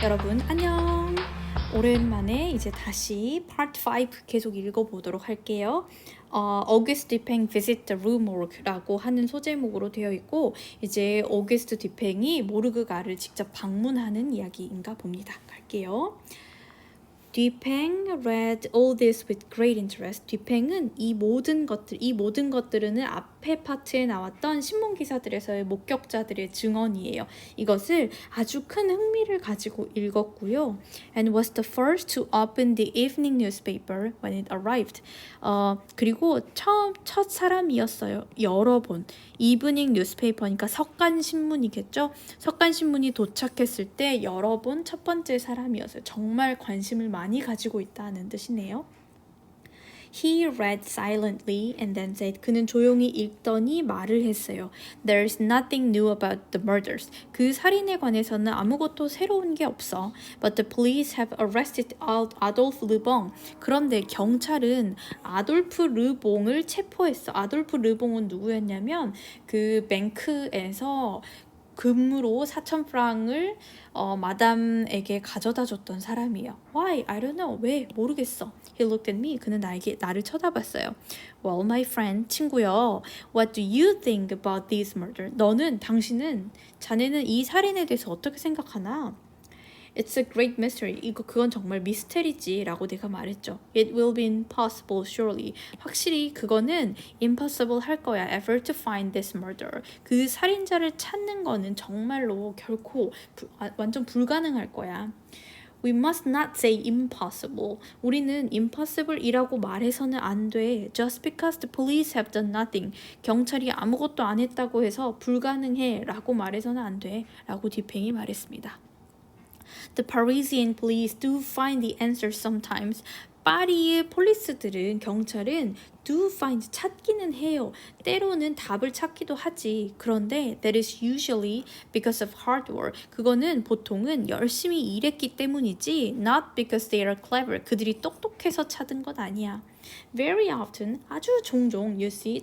여러분 안녕. 오랜만에 이제 다시 Part 5 계속 읽어보도록 할게요. August Dupin Visit the Rue Morgue라고 하는 소제목으로 되어 있고 이제 오거스트 디팽이 모르그가를 직접 방문하는 이야기인가 봅니다. 갈게요. Dupin read all this with great interest. Dupin은 이 모든 것들은 앞에 파트에 나왔던 신문 기사들에서의 목격자들의 증언이에요. 이것을 아주 큰 흥미를 가지고 읽었고요. And was the first to open the evening newspaper when it arrived. 그리고 첫 사람이었어요. 여러 번. 이브닝 뉴스페이퍼니까 석간 신문이겠죠. 석간 신문이 도착했을 때 여러 번 첫 번째 사람이었어요. 정말 관심을 많이 가지고 있다는 뜻이네요. He read silently and then said, 그는 조용히 읽더니 말을 했어요. There's nothing new about the murders. 그 살인에 관해서는 아무것도 새로운 게 없어. But the police have arrested Adolphe Lebon. 그런데 경찰은 아돌프 르봉을 체포했어. 아돌프 르봉은 누구였냐면 그 뱅크에서 금으로 4,000프랑을 마담에게 가져다 줬던 사람이에요. Why? I don't know. 왜? 모르겠어. He looked at me. 그는 나를 쳐다봤어요. Well, my friend, 친구요. What do you think about this murder? 자네는 이 살인에 대해서 어떻게 생각하나? It's a great mystery. 그건 정말 미스테리지 라고 내가 말했죠. It will be impossible, surely. 확실히 그거는 impossible 할 거야. Ever to find this murderer. 그 살인자를 찾는 거는 정말로 결코 완전 불가능할 거야. We must not say impossible. 우리는 impossible이라고 말해서는 안 돼. Just because the police have done nothing. 경찰이 아무것도 안 했다고 해서 불가능해 라고 말해서는 안 돼. 라고 디팽이 말했습니다. The Parisian police do find the answer sometimes. 파리의 경찰은 do find 찾기는 해요. 때로는 답을 찾기도 하지. 그런데 that is usually because of hard work. 그거는 보통은 열심히 일했기 때문이지 not because they are clever. 그들이 똑똑해서 찾은 것 아니야. Very often, 아주 종종 you see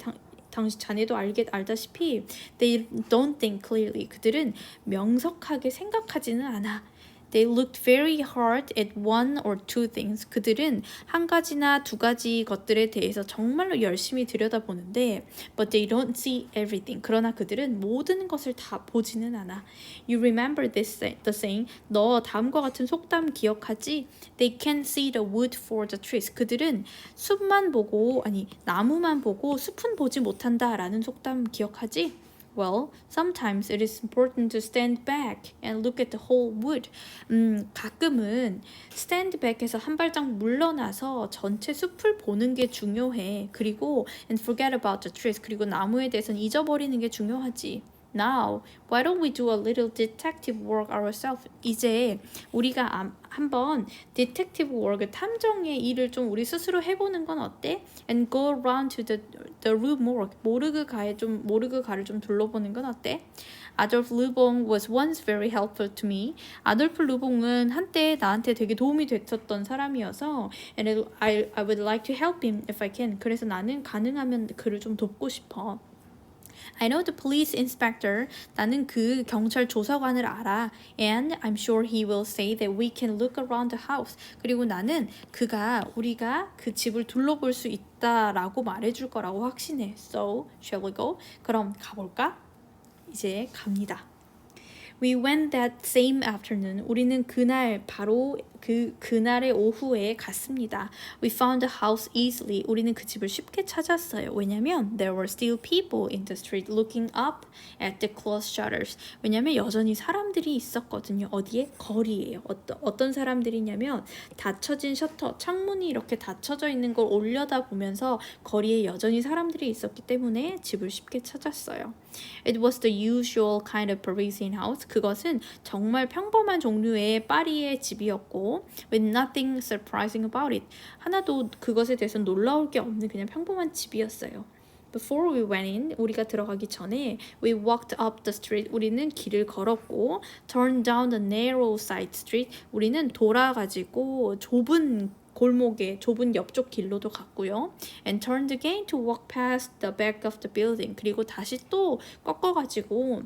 자네도 알다시피 they don't think clearly. 그들은 명석하게 생각하지는 않아. They looked very hard at one or two things. 그들은 한 가지나 두 가지 것들에 대해서 정말로 열심히 들여다보는데 but they don't see everything. 그러나 그들은 모든 것을 다 보지는 않아. You remember the saying? 너 다음과 같은 속담 기억하지? They can't see the wood for the trees. 그들은 나무만 보고 숲은 보지 못한다 라는 속담 기억하지? Well, sometimes it is important to stand back and look at the whole wood. 가끔은 stand back에서 한 발짝 물러나서 전체 숲을 보는 게 중요해. 그리고 and forget about the trees. 그리고 나무에 대해서는 잊어버리는 게 중요하지. Now, why don't we do a little detective work ourselves? 이제 우리가 한번 detective work, 탐정의 일을 좀 우리 스스로 해보는 건 어때? And go around to the Rue Morgue, 모르그가를 좀 둘러보는 건 어때? Adolphe Lebon was once very helpful to me. 아돌프 르봉은 한때 나한테 되게 도움이 됐었던 사람이어서 and I would like to help him if I can. 그래서 나는 가능하면 그를 좀 돕고 싶어. I know the police inspector. 나는 그 경찰 조사관을 알아. And I'm sure he will say that we can look around the house. 그리고 나는 우리가 그 집을 둘러볼 수 있다라고 말해줄 거라고 확신해. So, shall we go? 그럼 가볼까? 이제 갑니다. We went that same afternoon. 우리는 그날의 오후에 갔습니다. We found the house easily. 우리는 그 집을 쉽게 찾았어요. 왜냐면 there were still people in the street looking up at the closed shutters. 왜냐면 여전히 사람들이 있었거든요. 어디에? 거리예요. 어떤 사람들이냐면 닫혀진 셔터, 창문이 이렇게 닫혀져 있는 걸 올려다보면서 거리에 여전히 사람들이 있었기 때문에 집을 쉽게 찾았어요. It was the usual kind of Parisian house. 그것은 정말 평범한 종류의 파리의 집이었고 with nothing surprising about it. 하나도 그것에 대해서 놀라울 게 없는 그냥 평범한 집이었어요. Before we went in, 우리가 들어가기 전에 we walked up the street. 우리는 길을 걸었고 turned down the narrow side street. 우리는 돌아가지고 좁은 옆쪽 길로도 갔고요. And turned again to walk past the back of the building. 그리고 다시 또 꺾어가지고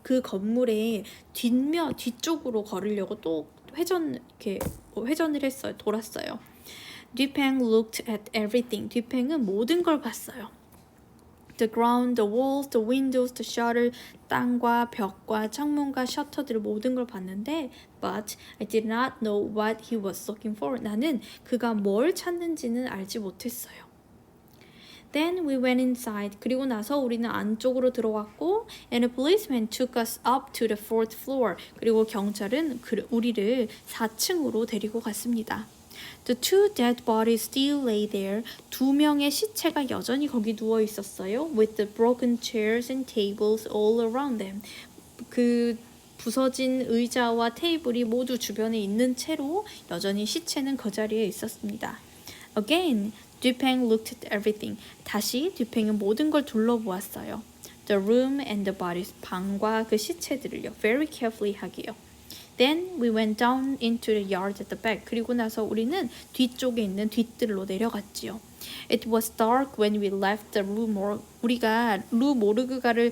그 건물의 뒤쪽으로 걸으려고 또 회전을 했어요. 돌았어요. 뒤팽 looked at everything. 뒤팽은 모든 걸 봤어요. The ground, the walls, the windows, the shutter, 땅과 벽과 창문과 셔터들 모든 걸 봤는데 but I did not know what he was looking for. 나는 그가 뭘 찾는지는 알지 못했어요. Then we went inside. 그리고 나서 우리는 안쪽으로 들어왔고 and a policeman took us up to the fourth floor. 그리고 경찰은 우리를 4층으로 데리고 갔습니다. The two dead bodies still lay there. 2명의 시체가 여전히 거기 누워 있었어요. With the broken chairs and tables all around them. 그 부서진 의자와 테이블이 모두 주변에 있는 채로 여전히 시체는 그 자리에 있었습니다. Again, 뒤팽 looked at everything. 다시 뒤팽은 모든 걸 둘러보았어요. The room and the bodies. 방과 그 시체들을요. Very carefully 하게요. Then we went down into the yard at the back. 그리고 나서 우리는 뒤쪽에 있는 뒷뜰로 내려갔지요. It was dark when we left the room. 우리가 모르그가를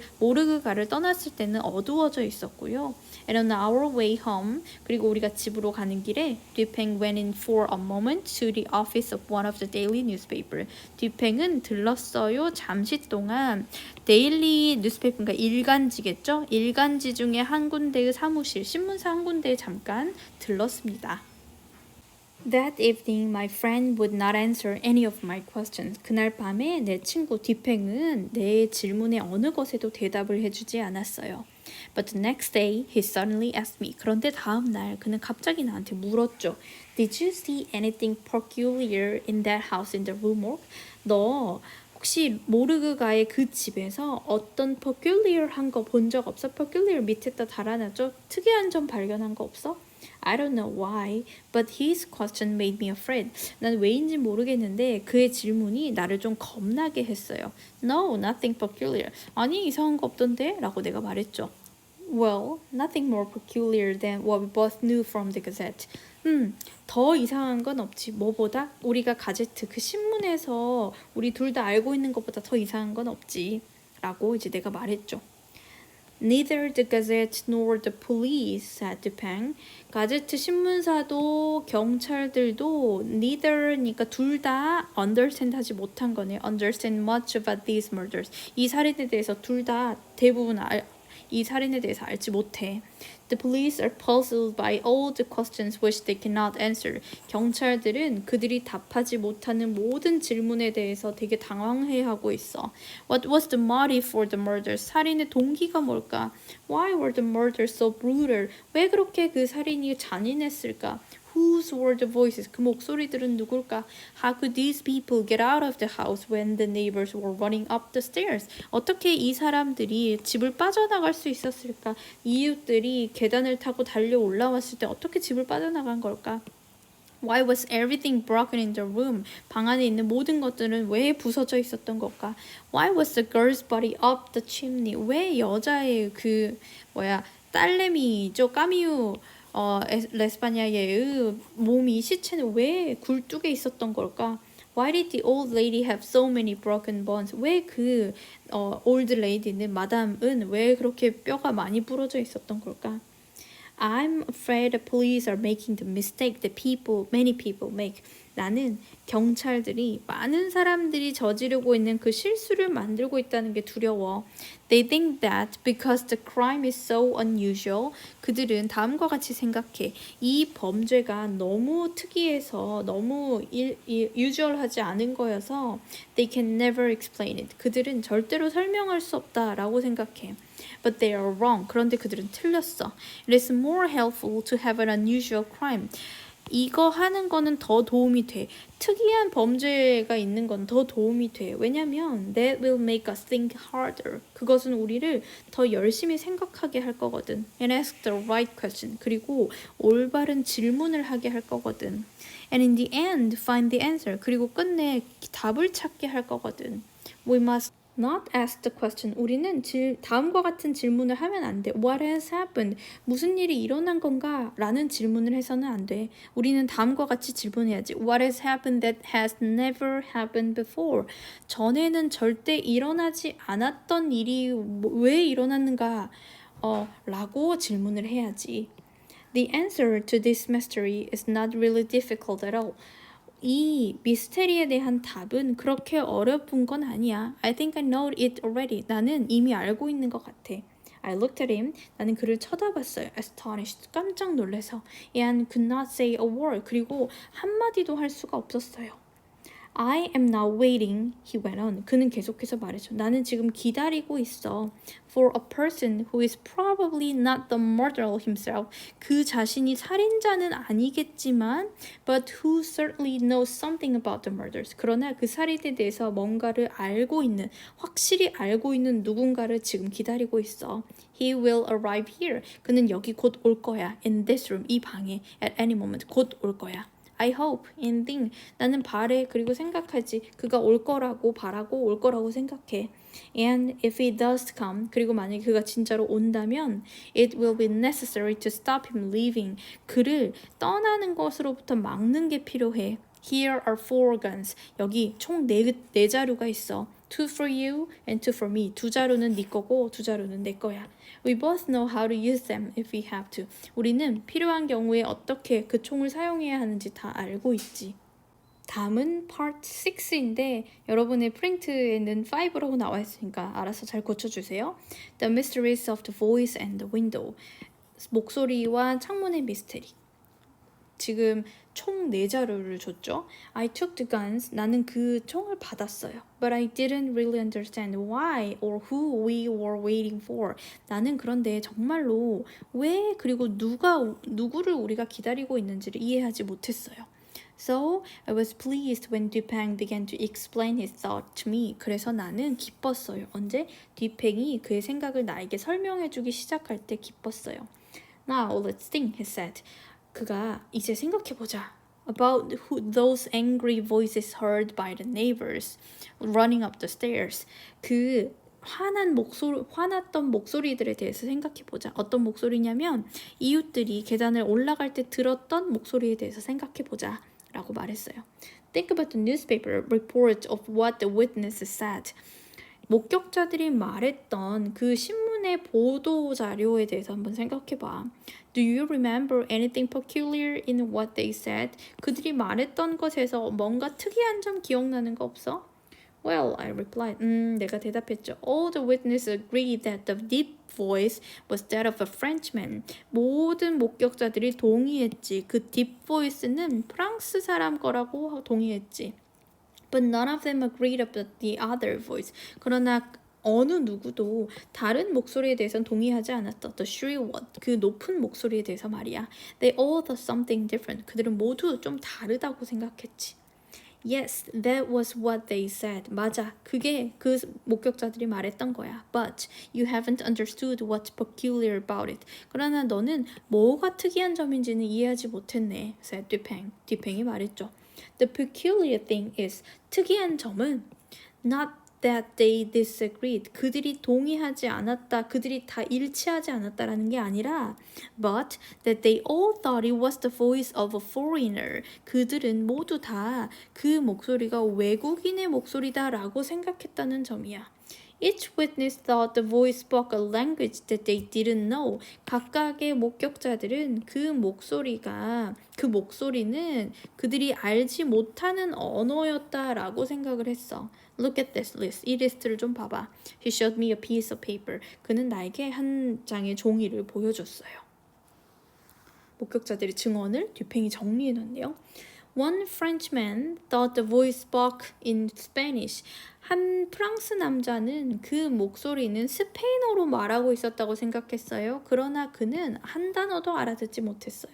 떠났을 때는 어두워져 있었고요. And on our way home, 그리고 우리가 집으로 가는 길에 뒤팽 went in for a moment to the office of one of the daily newspaper. 뒤팽은 들렀어요. 잠시 동안 데일리 뉴스페이퍼가 일간지겠죠? 일간지 중에 한 군데의 사무실, 신문사 한 군데에 잠깐 들렀습니다. That evening, my friend would not answer any of my questions. 그날 밤에 내 친구 뒤팽은 내 질문에 어느 것에도 대답을 해주지 않았어요. But the next day, he suddenly asked me. 그런데 다음 날 그는 갑자기 나한테 물었죠. Did you see anything peculiar in that house in the Rumorgue? 너 혹시 모르그가의 그 집에서 어떤 peculiar한 거 본 적 없어? peculiar 밑에다 달아놨죠? 특이한 점 발견한 거 없어? I don't know why, but his question made me afraid. 난 왜인지 모르겠는데 그의 질문이 나를 좀 겁나게 했어요. No, nothing peculiar. 아니, 이상한 거 없던데? 라고 내가 말했죠. Well, nothing more peculiar than what we both knew from the Gazette. 더 이상한 건 없지. 뭐보다? 우리가 가제트, 그 신문에서 우리 둘 다 알고 있는 것보다 더 이상한 건 없지. 라고 이제 내가 말했죠. Neither the Gazette nor the police, said Dupin. 가제트 신문사도 경찰들도 neither니까 둘 다 understand 하지 못한 거네요. Understand much about these murders. 이 살인에 대해서 둘 다 대부분 이 살인에 대해서 알지 못해. The police are puzzled by all the questions which they cannot answer. 경찰들은 그들이 답하지 못하는 모든 질문에 대해서 되게 당황해하고 있어. What was the motive for the murders? 살인의 동기가 뭘까? Why were the murders so brutal? 왜 그렇게 그 살인이 잔인했을까? Whose were the voices? 그 목소리들은 누굴까? How could these people get out of the house when the neighbors were running up the stairs? 어떻게 이 사람들이 집을 빠져나갈 수 있었을까? 이웃들이 계단을 타고 달려 올라왔을 때 어떻게 집을 빠져나간 걸까? Why was everything broken in the room? 방 안에 있는 모든 것들은 왜 부서져 있었던 걸까? Why was the girl's body up the chimney? 왜 여자의 딸내미죠? 까미유 레스파냐의 몸이 시체는 왜 굴뚝에 있었던 걸까? Why did the old lady have so many broken bones? 왜 그 old lady는 마담은 왜 그렇게 뼈가 많이 부러져 있었던 걸까? I'm afraid the police are making the mistake that many people make. 나는 경찰들이 많은 사람들이 저지르고 있는 그 실수를 만들고 있다는 게 두려워. They think that because the crime is so unusual, 그들은 다음과 같이 생각해. 이 범죄가 너무 특이해서 너무 usual하지 않은 거여서 they can never explain it. 그들은 절대로 설명할 수 없다라고 생각해. But they are wrong. 그런데 그들은 틀렸어. It is more helpful to have an unusual crime. 이거 하는 거는 더 도움이 돼. 특이한 범죄가 있는 건 더 도움이 돼. 왜냐면 that will make us think harder. 그것은 우리를 더 열심히 생각하게 할 거거든. And ask the right question. 그리고 올바른 질문을 하게 할 거거든. And in the end, find the answer. 그리고 끝내 답을 찾게 할 거거든. We must not ask the question. 우리는 다음과 같은 질문을 하면 안 돼. What has happened? 무슨 일이 일어난 건가? 라는 질문을 해서는 안 돼. 우리는 다음과 같이 질문해야지. What has happened that has never happened before? 전에는 절대 일어나지 않았던 일이 왜 일어났는가? 라고 질문을 해야지. The answer to this mystery is not really difficult at all. 이 미스테리에 대한 답은 그렇게 어려운 건 아니야. I think I know it already. 나는 이미 알고 있는 것 같아. I looked at him. 나는 그를 쳐다봤어요. Astonished. 깜짝 놀라서. And could not say a word. 그리고 한마디도 할 수가 없었어요. I am now waiting, he went on. 그는 계속해서 말했죠. 나는 지금 기다리고 있어. For a person who is probably not the murderer himself. 그 자신이 살인자는 아니겠지만 but who certainly knows something about the murders. 그러나 그 살인에 대해서 뭔가를 알고 있는, 확실히 알고 있는 누군가를 지금 기다리고 있어. He will arrive here. 그는 여기 곧 올 거야. In this room, 이 방에. At any moment, 곧 올 거야. I hope, and think. 나는 바래 그리고 생각하지. 그가 올 거라고 바라고 올 거라고 생각해. And if he does come, 그리고 만약에 그가 진짜로 온다면 it will be necessary to stop him leaving. 그를 떠나는 것으로부터 막는 게 필요해. Here are 4 guns. 여기 총 4 자루가 있어. 2 for you and 2 for me. 2 자루는 네 거고 2 자루는 내 거야. We both know how to use them if we have to. 우리는 필요한 경우에 어떻게 그 총을 사용해야 하는지 다 알고 있지. 다음은 part 6인데 여러분의 프린트에는 5라고 나와 있으니까 알아서 잘 고쳐주세요. The mysteries of the voice and the window. 목소리와 창문의 미스테리. 지금 총 4자루를 줬죠. I took the guns. 나는 그 총을 받았어요. But I didn't really understand why or who we were waiting for. 나는 그런데 정말로 왜 그리고 누구를 우리가 기다리고 있는지를 이해하지 못했어요. So I was pleased when Dupeng began to explain his thought to me. 그래서 나는 기뻤어요. 언제? 듀팽이 그의 생각을 나에게 설명해주기 시작할 때 기뻤어요. Now let's think, he said. 그가 이제 생각해보자. About those angry voices heard by the neighbors running up the stairs. 그 화났던 목소리들에 대해서 생각해보자. 어떤 목소리냐면 이웃들이 계단을 올라갈 때 들었던 목소리에 대해서 생각해보자 라고 말했어요. Think about the newspaper report of what the witnesses said. 목격자들이 말했던 그 신문의 보도 자료에 대해서 한번 생각해봐. Do you remember anything peculiar in what they said? 그들이 말했던 것에서 뭔가 특이한 점 기억나는 거 없어? Well, I replied. 내가 대답했죠. All the witnesses agreed that the deep voice was that of a Frenchman. 모든 목격자들이 동의했지. 그 deep voice는 프랑스 사람 거라고 동의했지. But none of them agreed about the other voice. 그러나 어느 누구도 다른 목소리에 대해서는 동의하지 않았다. The shrill one, 그 높은 목소리에 대해서 말이야. They all thought something different. 그들은 모두 좀 다르다고 생각했지. Yes, that was what they said. 맞아, 그게 그 목격자들이 말했던 거야. But you haven't understood what's peculiar about it. 그러나 너는 뭐가 특이한 점인지는 이해하지 못했네. said Dupeng. 듀팽이 말했죠. The peculiar thing is, 특이한 점은 not that they disagreed. 그들이 동의하지 않았다. 그들이 다 일치하지 않았다라는 게 아니라 but that they all thought it was the voice of a foreigner. 그들은 모두 다 그 목소리가 외국인의 목소리다라고 생각했다는 점이야. Each witness thought the voice spoke a language that they didn't know. 각각의 목격자들은 그 목소리는 그들이 알지 못하는 언어였다라고 생각을 했어. Look at this list. 이 리스트를 좀 봐봐. He showed me a piece of paper. 그는 나에게 한 장의 종이를 보여줬어요. 목격자들의 증언을 듀팽이 정리해놨네요. One Frenchman thought the voice spoke in Spanish. 한 프랑스 남자는 그 목소리는 스페인어로 말하고 있었다고 생각했어요. 그러나 그는 한 단어도 알아듣지 못했어요.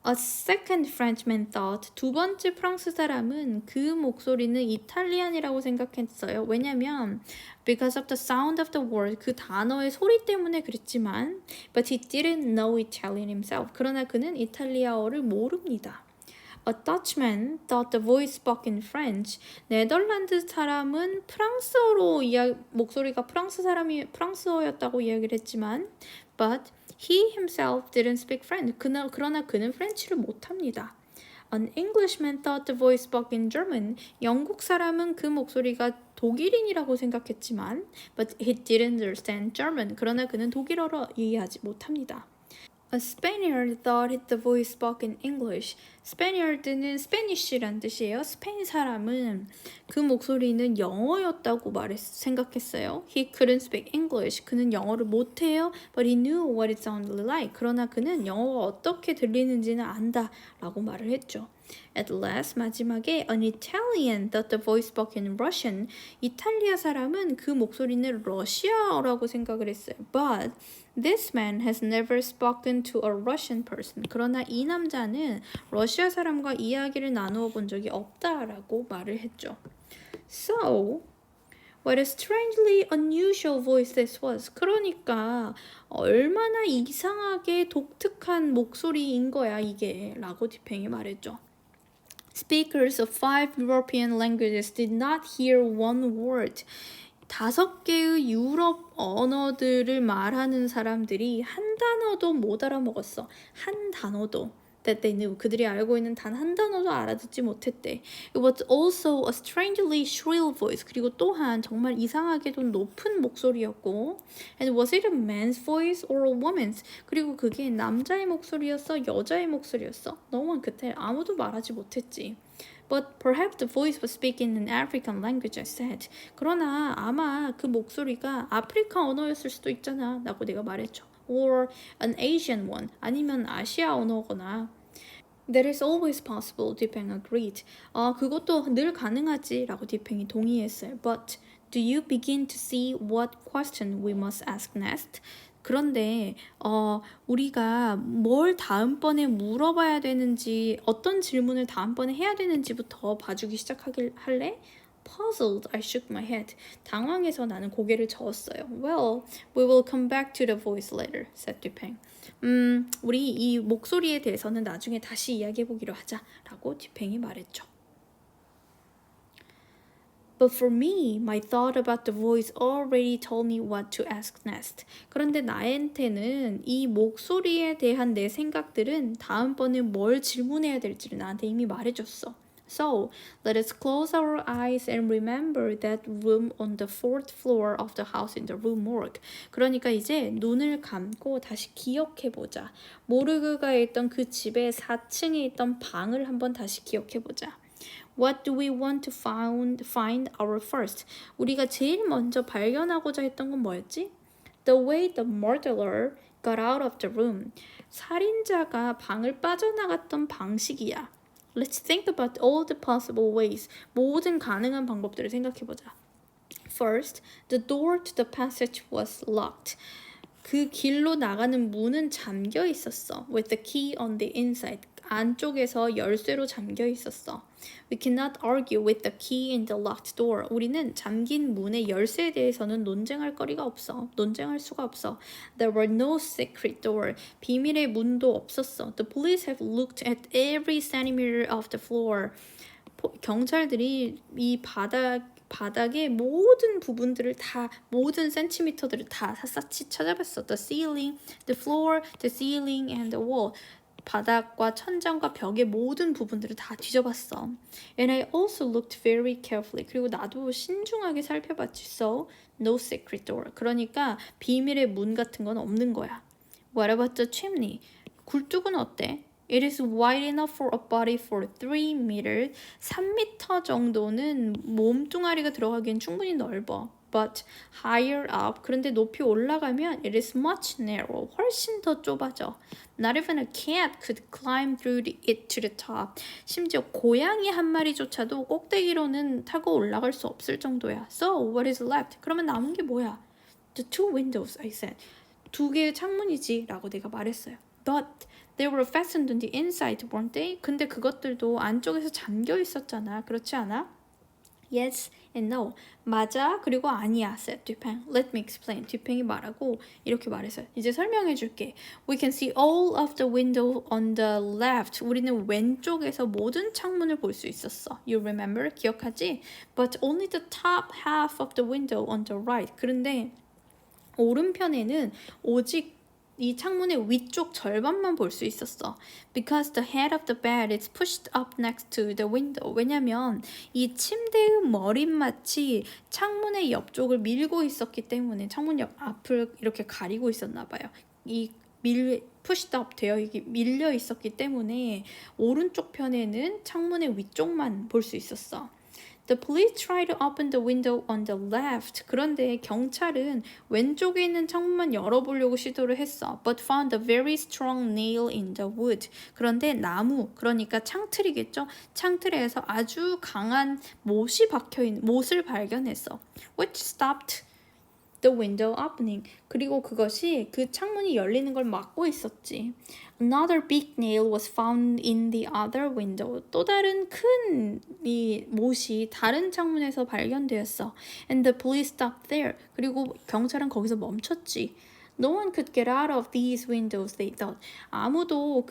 A second Frenchman thought. 두 번째 프랑스 사람은 그 목소리는 이탈리안이라고 생각했어요. 왜냐면 because of the sound of the word, 그 단어의 소리 때문에 그랬지만 but he didn't know Italian himself. 그러나 그는 이탈리아어를 모릅니다. A Dutchman thought the voice spoke in French. 네덜란드 사람은 목소리가 프랑스어였다고 이야기를 했지만 but he himself didn't speak French. 그러나 그는 프렌치를 못합니다. An Englishman thought the voice spoke in German. 영국 사람은 그 목소리가 독일인이라고 생각했지만 but he didn't understand German. 그러나 그는 독일어를 이해하지 못합니다. A Spaniard thought the voice spoke in English. Spaniard는 Spanish란 뜻이에요. 스페인 사람은 그 목소리는 영어였다고 생각했어요. He couldn't speak English. 그는 영어를 못해요. But he knew what it sounded like. 그러나 그는 영어가 어떻게 들리는지는 안다라고 말을 했죠. At last, 마지막에 an Italian thought the voice spoke in Russian. 이탈리아 사람은 그 목소리는 러시아어라고 생각을 했어요. But this man has never spoken to a Russian person. 그러나 이 남자는 러시아 사람과 이야기를 나누어 본 적이 없다라고 말을 했죠. So, what a strangely unusual voice this was. 그러니까 얼마나 이상하게 독특한 목소리인 거야 이게 라고 디팽이 말했죠. Speakers of 5 European languages did not hear one word. 5개의 유럽 언어들을 말하는 사람들이 한 단어도 못 알아먹었어. 한 단어도. That they knew. 그들이 알고 있는 단 한 단어도 알아듣지 못했대. It was also a strangely shrill voice. 그리고 또한 정말 이상하게도 높은 목소리였고. And was it a man's voice or a woman's? 그리고 그게 남자의 목소리였어? 여자의 목소리였어? No one could tell. 아무도 말하지 못했지. But perhaps the voice was speaking in African language, I said. 그러나 아마 그 목소리가 아프리카 언어였을 수도 있잖아. 라고 내가 말했죠. Or an Asian one. 아니면 아시아 언어거나. That is always possible, 디팽 agreed. 그것도 늘 가능하지. 라고 디팽이 동의했어요. But do you begin to see what question we must ask next? 그런데 우리가 뭘 다음번에 물어봐야 되는지 어떤 질문을 다음번에 해야 되는지부터 봐주기 할래? Puzzled, I shook my head. 당황해서 나는 고개를 저었어요. Well, we will come back to the voice later, said 디팽. 우리 이 목소리에 대해서는 나중에 다시 이야기해보기로 하자라고 디팽이 말했죠. But for me, my thought about the voice already told me what to ask next. 그런데 나한테는 이 목소리에 대한 내 생각들은 다음번에 뭘 질문해야 될지를 나한테 이미 말해줬어. So, let us close our eyes and remember that room on the 4th floor of the house in the Rue Morgue. 그러니까 이제 눈을 감고 다시 기억해보자. 모르그가 있던 그 집의 4층에 있던 방을 한번 다시 기억해보자. What do we want to find our first? 우리가 제일 먼저 발견하고자 했던 건 뭐였지? The way the murderer got out of the room. 살인자가 방을 빠져나갔던 방식이야. Let's think about all the possible ways. 모든 가능한 방법들을 생각해보자. First, the door to the passage was locked. 그 길로 나가는 문은 잠겨 있었어. With the key on the inside. 안쪽에서 열쇠로 잠겨 있었어. We cannot argue with the key in the locked door. 우리는 잠긴 문의 열쇠에 대해서는 논쟁할 수가 없어. There were no secret door. 비밀의 문도 없었어. The police have looked at every centimeter of the floor. 경찰들이 이 바닥의 모든 부분들을 모든 센티미터들을 다 샅샅이 찾아봤어. The ceiling, the floor, the ceiling and the wall. 바닥과 천장과 벽의 모든 부분들을 다 뒤져봤어. And I also looked very carefully. 그리고 나도 신중하게 살펴봤지. So, no secret door. 그러니까 비밀의 문 같은 건 없는 거야. What about the chimney? 굴뚝은 어때? It is wide enough for a body for 3 meters. 3m 정도는 몸뚱아리가 들어가기엔 충분히 넓어. But higher up, 그런데 높이 올라가면 it is much narrow, 훨씬 더 좁아져. Not even a cat could climb through it to the top. 심지어 고양이 한 마리조차도 꼭대기로는 타고 올라갈 수 없을 정도야. So, what is left? 그러면 남은 게 뭐야? The 2 windows, I said. 2개의 창문이지 라고 내가 말했어요. But they were fastened on the inside, weren't they? 근데 그것들도 안쪽에서 잠겨 있었잖아. 그렇지 않아? Yes and no. 맞아 그리고 아니야, said 디팽. Let me explain. 디팽이 말하고 이렇게 말했어요. 이제 설명해 줄게. We can see all of the window on the left. 우리는 왼쪽에서 모든 창문을 볼 수 있었어. You remember? 기억하지? But only the top half of the window on the right. 그런데 오른편에는 오직 이 창문의 위쪽 절반만 볼 수 있었어. Because the head of the bed is pushed up next to the window. 왜냐면 이 침대의 머리맡이 창문의 옆쪽을 밀고 있었기 때문에 창문 옆 앞을 이렇게 가리고 있었나 봐요. 이 pushed up 되어 이게 밀려 있었기 때문에 오른쪽 편에는 창문의 위쪽만 볼 수 있었어. The police tried to open the window on the left. 그런데 경찰은 왼쪽에 있는 창문만 열어보려고 시도를 했어. But found a very strong nail in the wood. 그런데 나무, 그러니까 창틀이겠죠? 창틀에서 아주 강한 못이 박혀있는, 못을 발견했어. Which stopped the window opening. 그리고 그것이 그 창문이 열리는 걸 막고 있었지. Another big nail was found in the other window. 또 다른 큰 이 못이 다른 창문에서 발견되었어. And the police stopped there. 그리고 경찰은 거기서 멈췄지. No one could get out of these windows, they thought. 아무도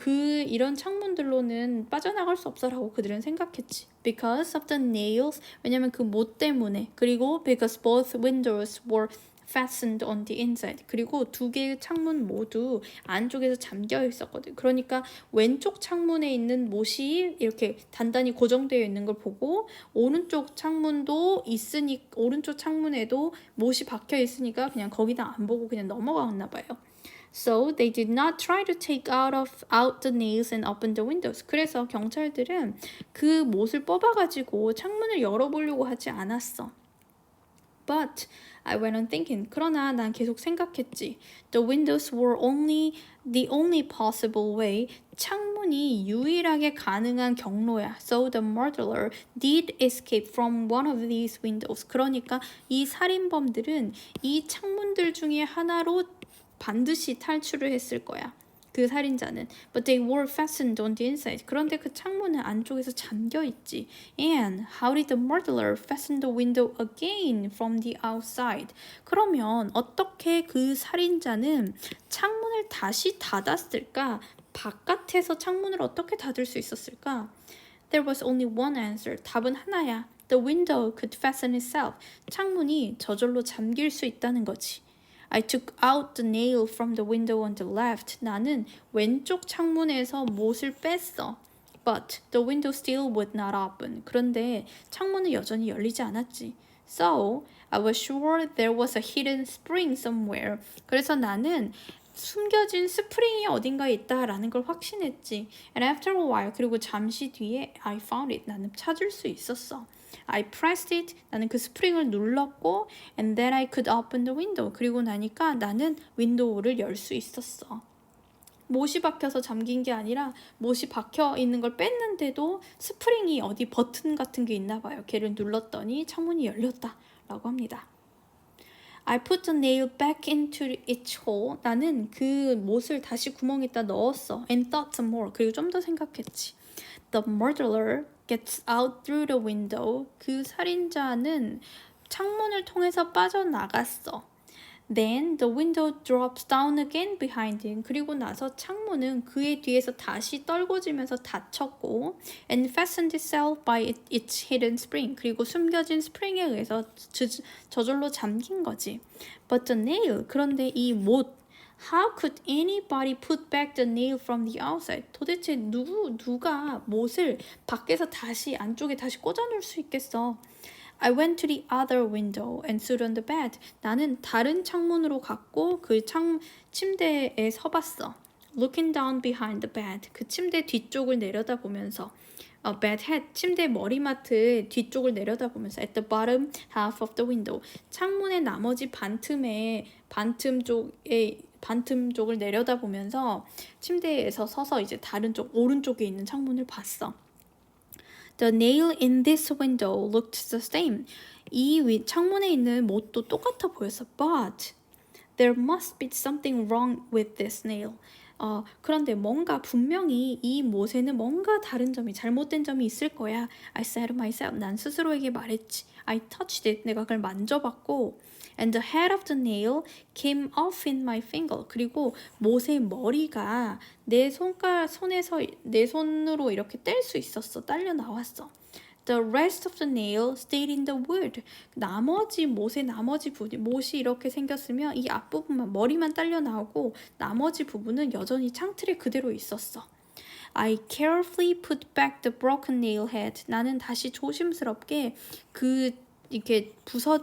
이런 창문들로는 빠져나갈 수 없어라고 그들은 생각했지. Because of the nails, 왜냐면 그 못 때문에. 그리고 because both windows were fastened on the inside. 그리고 두 개의 창문 모두 안쪽에서 잠겨 있었거든. 그러니까 왼쪽 창문에 있는 못이 이렇게 단단히 고정되어 있는 걸 보고 오른쪽 창문도 있으니 오른쪽 창문에도 못이 박혀 있으니까 그냥 거기다 안 보고 그냥 넘어갔나 봐요. So they did not try to take out the nails and open the windows. 그래서 경찰들은 그 못을 뽑아가지고 창문을 열어보려고 하지 않았어. But I went on thinking. 그러나 난 계속 생각했지. The windows were the only possible way. 창문이 유일하게 가능한 경로야. So the murderer did escape from one of these windows. 그러니까 이 살인범들은 이 창문들 중에 하나로 반드시 탈출을 했을 거야. 그 살인자는. But they were fastened on the inside. 그런데 그 창문은 안쪽에서 잠겨 있지. And how did the murderer fasten the window again from the outside? 그러면 어떻게 그 살인자는 창문을 다시 닫았을까? 바깥에서 창문을 어떻게 닫을 수 있었을까? There was only one answer. 답은 하나야. The window could fasten itself. 창문이 저절로 잠길 수 있다는 거지. I took out the nail from the window on the left. 나는 왼쪽 창문에서 못을 뺐어. But the window still would not open. 그런데 창문은 여전히 열리지 않았지. So I was sure there was a hidden spring somewhere. 그래서 나는 숨겨진 스프링이 어딘가에 있다라는 걸 확신했지. And after a while, 그리고 잠시 뒤에 I found it. 나는 찾을 수 있었어. I pressed it. 나는 그 스프링을 눌렀고 and then I could open the window. 그리고 나니까 나는 윈도우를 열 수 있었어. 못이 박혀서 잠긴 게 아니라 못이 박혀 있는 걸 뺐는데도 스프링이 어디 버튼 같은 게 있나 봐요. 걔를 눌렀더니 창문이 열렸다라고 합니다. I put the nail back into its hole. 나는 그 못을 다시 구멍에다 넣었어. And thought some more. 그리고 좀 더 생각했지. The murderer gets out through the window. 그 살인자는 창문을 통해서 빠져나갔어. Then the window drops down again behind him. 그리고 나서 창문은 그의 뒤에서 다시 떨궈지면서 닫혔고 and fastened itself by its hidden spring. 그리고 숨겨진 스프링에 의해서 저절로 잠긴 거지. But the nail, 그런데 이 못, How could anybody put back the nail from the outside? 도대체 누가 못을 밖에서 다시 안쪽에 다시 꽂아놓을 수 있겠어? I went to the other window and stood on the bed. 나는 다른 창문으로 갔고 그 침대에 서봤어. Looking down behind the bed. 그 침대 뒤쪽을 내려다보면서 bed head, 침대 머리맡의 뒤쪽을 내려다보면서 at the bottom half of the window. 창문의 나머지 반틈 쪽을 내려다보면서 침대에서 서서 이제 다른 쪽 오른쪽에 있는 창문을 봤어. The nail in this window looked the same. 이 창문에 있는 못도 똑같아 보였어. But there must be something wrong with this nail. 그런데 분명히 이 못에는 뭔가 다른 점이, 잘못된 점이 있을 거야. I said to myself. 난 스스로에게 말했지. I touched it. 내가 그걸 만져봤고 and the head of the nail came off in my finger. 그리고 못의 머리가 내 손으로 이렇게 뗄 수 있었어. 딸려 나왔어. the rest of the nail stayed in the wood. 나머지 못의 나머지 부분, 못이 이렇게 생겼으면 이 앞부분만 머리만 딸려 나오고 나머지 부분은 여전히 창틀에 그대로 있었어. I carefully put back the broken nail head. 나는 다시 조심스럽게 그 이렇게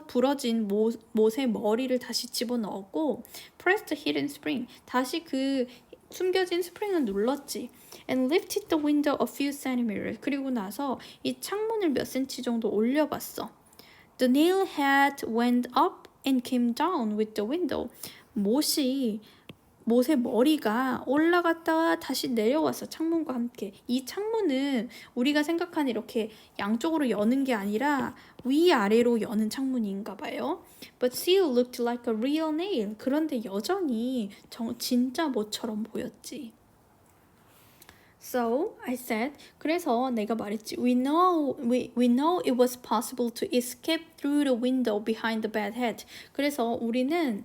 부러진 못의 머리를 다시 집어넣었고 pressed the hidden spring. 다시 그 숨겨진 스프링을 눌렀지. And lifted the window a few centimeters. 그리고 나서 이 창문을 몇 센치 정도 올려봤어. The nail head went up and came down with the window. 못의 머리가 올라갔다가 다시 내려왔어. 창문과 함께. 이 창문은 우리가 생각하는 이렇게 양쪽으로 여는 게 아니라 위아래로 여는 창문인가 봐요. But still looked like a real nail. 그런데 여전히 진짜 못처럼 보였지. So, I said, 그래서 내가 말했지. We know it was possible to escape through the window behind the bed head. 그래서 우리는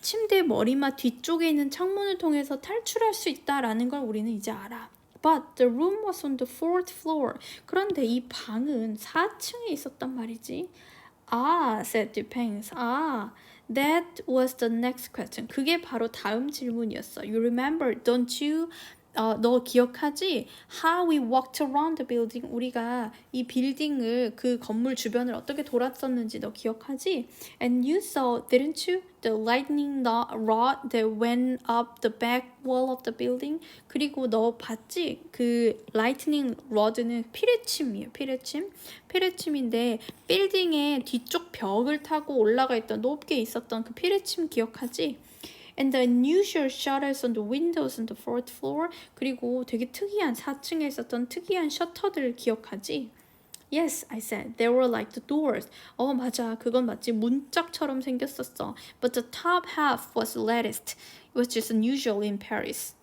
침대 머리맡 뒤쪽에 있는 창문을 통해서 탈출할 수 있다라는 걸 우리는 이제 알아. But the room was on the fourth floor. 그런데 이 방은 4층에 있었단 말이지. said Dupeng. That was the next question. 그게 바로 다음 질문이었어. You remember, don't you? 너 기억하지? How we walked around the building. 우리가 이 빌딩을 그 건물 주변을 어떻게 돌았었는지 너 기억하지? And you saw, didn't you? The lightning rod that went up the back wall of the building. 그리고 너 봤지? 그 lightning rod는 피레침이에요. 피레침인데 빌딩의 뒤쪽 벽을 타고 올라가 있던 높게 있었던 그 피레침 기억하지? And the unusual shutters on the windows on the fourth floor. 그리고 되게 특이한 4층에 있었던 특이한 셔터들을 기억하지? Yes, I said. They were like the doors. 맞아. 그건 맞지. 문짝처럼 생겼었어. But the top half was latticed. It was just unusual in Paris.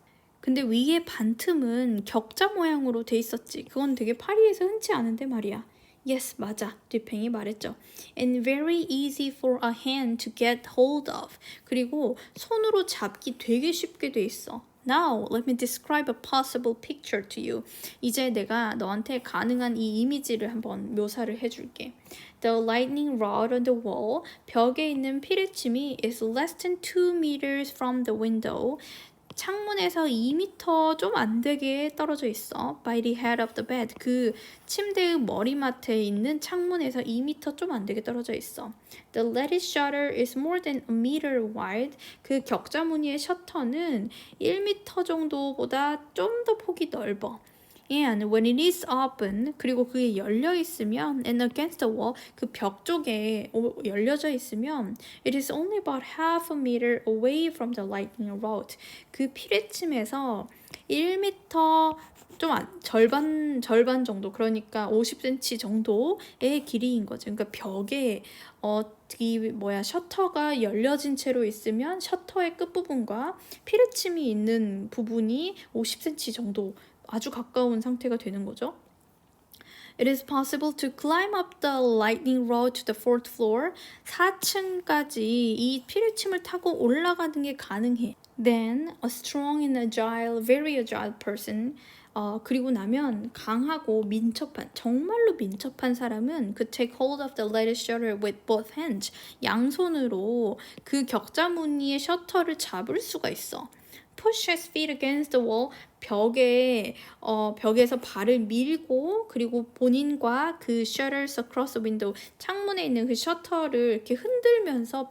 근데 위에 반틈은 격자 모양으로 돼 있었지. 그건 되게 파리에서 흔치 않은데 말이야. Yes, 맞아. 뒤팽이 말했죠. And very easy for a hand to get hold of. 그리고 손으로 잡기 되게 쉽게 돼 있어. Now, let me describe a possible picture to you. 이제 내가 너한테 가능한 이 이미지를 한번 묘사를 해줄게. The lightning rod on the wall. 벽에 있는 피레침이 is less than 2 meters from the window. 창문에서 2m 좀 안 되게 떨어져 있어. By the head of the bed. 그 침대의 머리맡에 있는 창문에서 2m 좀 안 되게 떨어져 있어. The lattice shutter is more than a meter wide. 그 격자 무늬의 셔터는 1m 정도보다 좀 더 폭이 넓어. And when it is open, 그리고 그게 열려 있으면, and against the wall, 그 벽 쪽에 열려져 있으면, it is only about half a meter away from the lightning rod. 그 피레침에서 1m 절반 정도, 그러니까 50cm 정도의 길이인 거죠. 그러니까 벽에 셔터가 열려진 채로 있으면 셔터의 끝부분과 피레침이 있는 부분이 50cm 정도 아주 가까운 상태가 되는 거죠. It is possible to climb up the lightning rod to the fourth floor. 4층까지 이 피레침을 타고 올라가는 게 가능해. Then a strong and agile, very agile person. 그리고 나면 강하고 민첩한, 정말로 민첩한 사람은 could take hold of the lattice shutter with both hands. 양손으로 그 격자 무늬의 셔터를 잡을 수가 있어. Push his feet against the wall. 벽에서 발을 밀고 그리고 본인과 그 shutters across the window. 창문에 있는 그 셔터를 이렇게 흔들면서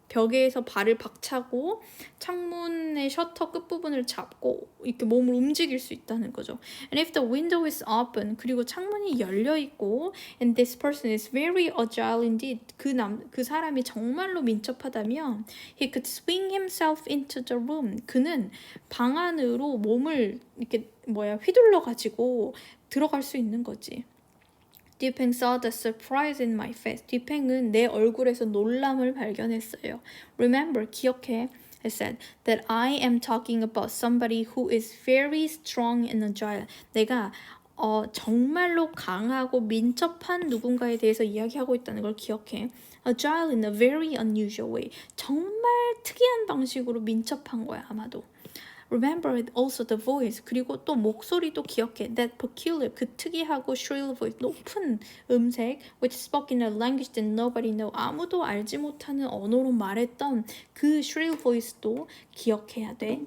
벽에서 발을 박차고 창문의 셔터 끝부분을 잡고 이렇게 몸을 움직일 수 있다는 거죠. And if the window is open, 그리고 창문이 열려 있고, and this person is very agile indeed, 그 사람이 정말로 민첩하다면, he could swing himself into the room. 그는 방 안으로 몸을 이렇게 휘둘러 가지고 들어갈 수 있는 거지. 뒤팽 saw the surprise in my face. 뒤팽은 내 얼굴에서 놀람을 발견했어요. Remember, 기억해. I said that I am talking about somebody who is very strong and agile. 내가 정말로 강하고 민첩한 누군가에 대해서 이야기하고 있다는 걸 기억해. Agile in a very unusual way. 정말 특이한 방식으로 민첩한 거야, 아마도. Remember also the voice. 그리고 또 목소리도 기억해. That peculiar, 그 특이하고 shrill voice, 높은 음색, which spoke in a language that nobody know. 아무도 알지 못하는 언어로 말했던 그 shrill voice도 기억해야 돼.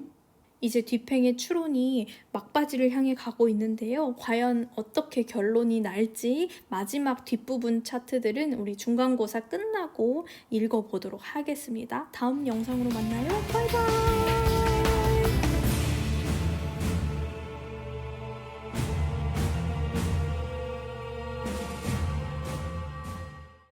이제 뒷팽의 추론이 막바지를 향해 가고 있는데요. 과연 어떻게 결론이 날지 마지막 뒷부분 차트들은 우리 중간고사 끝나고 읽어보도록 하겠습니다. 다음 영상으로 만나요. 바이바이.